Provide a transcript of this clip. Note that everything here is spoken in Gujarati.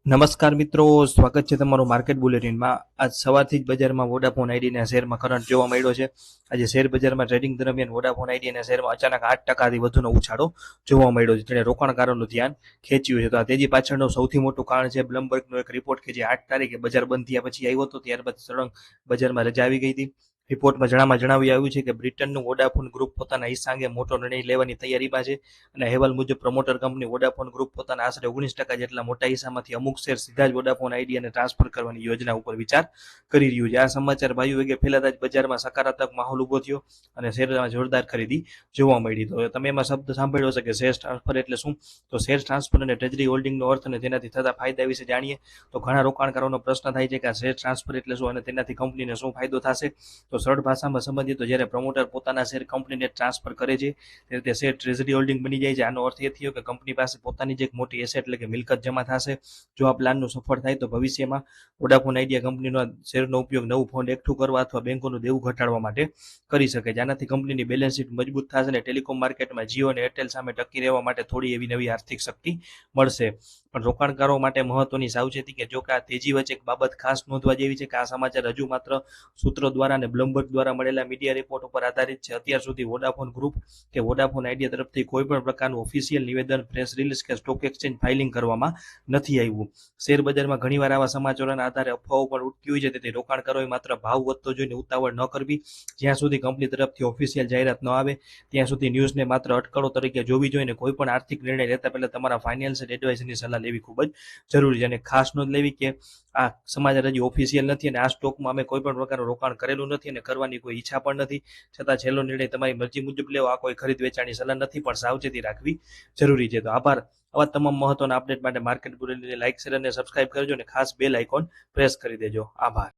નમસ્કાર મિત્રો, સ્વાગત છે તમારું માર્કેટ બુલેટિનમાં। આજ સવારથી જ બજારમાં વોડાફોન આઈડીના શેરમાં કરંટ જોવા મળ્યો છે। આજે શેર બજારમાં ટ્રેડિંગ દરમિયાન વોડાફોન આઈડીના શેરમાં અચાનક 8%થી વધુનો ઉછાળો જોવા મળ્યો છે, જેણે રોકાણકારોનું ધ્યાન ખેંચ્યું છે। તો આ તેજી પાછળનું સૌથી મોટું કારણ છે બ્લમબર્ગનો એક રિપોર્ટ કે જે 8 તારીખે બજાર બંધ થયા પછી આવ્યો હતો। ત્યારબાદ સળંગ બજારમાં રજા આવી ગઈ હતી। રિપોર્ટમાં જણાવ્યું આવ્યું છે કે બ્રિટનનું વોડાફોન ગ્રુપ પોતાના હિસ્સા અંગે મોટો નિર્ણય લેવાની તૈયારીમાં છે અને અહેવાલ મુજબ પ્રમોટર કંપની વોડાફોન ગ્રુપ પોતાના આશરે 19% જેટલા મોટા હિસ્સામાંથી અમુક શેર સીધા જ વોડાફોન આઈડિયાને ટ્રાન્સફર કરવાની યોજના ઉપર વિચાર કરી રહ્યું છે। આ સમાચાર વાયુ વેગે ફેલાતા જ બજારમાં સકારાત્મક માહોલ ઉભો થયો અને શેરમાં જોરદાર ખરીદી જોવા મળી। તો તમે એમાં શબ્દ સાંભળ્યો હશે કે શેર ટ્રાન્સફર એટલે શું? તો શેર ટ્રાન્સફર અને ટ્રેજરી હોલ્ડિંગનો અર્થ અને તેનાથી થતા ફાયદા વિશે જાણીએ તો ઘણા રોકાણકારોનો પ્રશ્ન થાય છે કે આ શેર ટ્રાન્સફર એટલે શું અને તેનાથી કંપનીને શું ફાયદો થશે? તો સરળ ભાષામાં સમજીએ તો જ્યારે પ્રમોટર પોતાના શેર કંપનીને ટ્રાન્સફર કરે છે ત્યારે તે શેર ટ્રેઝરી હોલ્ડિંગ બની જાય છે। આનો અર્થ એ થયો કે કંપની પાસે પોતાની જ એક મોટી એસેટ એટલે કે મિલકત જમા થશે। જો આ પ્લાનનું સફળ થાય તો ભવિષ્યમાં વોડાફોન આઈડિયા કંપનીનો શેરનો ઉપયોગ નવું ફંડ એકઠું કરવા અથવા બેંકોનું દેવું ઘટાડવા માટે કરી શકે છે। આનાથી કંપનીની બેલેન્સ શીટ મજબૂત થશે અને ટેલિકોમ માર્કેટમાં જીઓ અને એરટેલ સામે ટકી રહેવા માટે થોડી એવી નવી આર્થિક શક્તિ મળશે। પણ રોકાણકારો માટે મહત્વની સાવચેતી કે જો કે આ તેજી વચ્ચે એક બાબત ખાસ નોંધવા જેવી છે કે આ સમાચાર હજુ માત્ર સૂત્રો દ્વારા અને બ્લમબર્ગ દ્વારા મળેલા મીડિયા રિપોર્ટ ઉપર આધારિત છે। અત્યાર સુધી વોડાફોન ગ્રુપ કે વોડાફોન આઈડિયા તરફથી કોઈ પણ પ્રકારનું ઓફિશિયલ નિવેદન, પ્રેસ રિલીઝ કે સ્ટોક એક્સચેન્જ ફાઇલિંગ કરવામાં નથી આવ્યું। શેર બજારમાં ઘણીવાર આવા સમાચારોના આધારે અફવાઓ પણ ઉઠતી હોય છે, તેથી રોકાણકારોએ માત્ર ભાવ વધતો જોઈને ઉતાવળ ન કરવી। જ્યાં સુધી કંપની તરફથી ઓફિશિયલ જાહેરાત ન આવે ત્યાં સુધી ન્યૂઝને માત્ર અટકળો તરીકે જોવી જોઈએ। કોઈ પણ આર્થિક નિર્ણય લેતા પહેલા તમારા ફાઇનાન્શિયલ એડવાઇઝરની સલાહ લેવી ખૂબ જ જરૂરી છે અને ખાસ નોંધ લેવી કે આ સમાચાર હજી ઓફિશિયલ નથી અને આ સ્ટોકમાં અમે કોઈ પણ પ્રકારનું રોકાણ કરેલું નથી અને કરવાની કોઈ ઈચ્છા પણ નથી, છતાં છેલ્લો નિર્ણય તમારી મરજી મુજબ લેવો। આ કોઈ ખરીદ વેચાણની સલાહ નથી, પણ સાવચેતી રાખવી જરૂરી છે। તો આભાર। આવા તમામ મહત્વના અપડેટ માટે માર્કેટ બુલેટિનને લાઇક, શેર અને સબસ્ક્રાઇબ કરજો અને ખાસ બેલ આઇકોન પ્રેસ કરી દેજો। આભાર।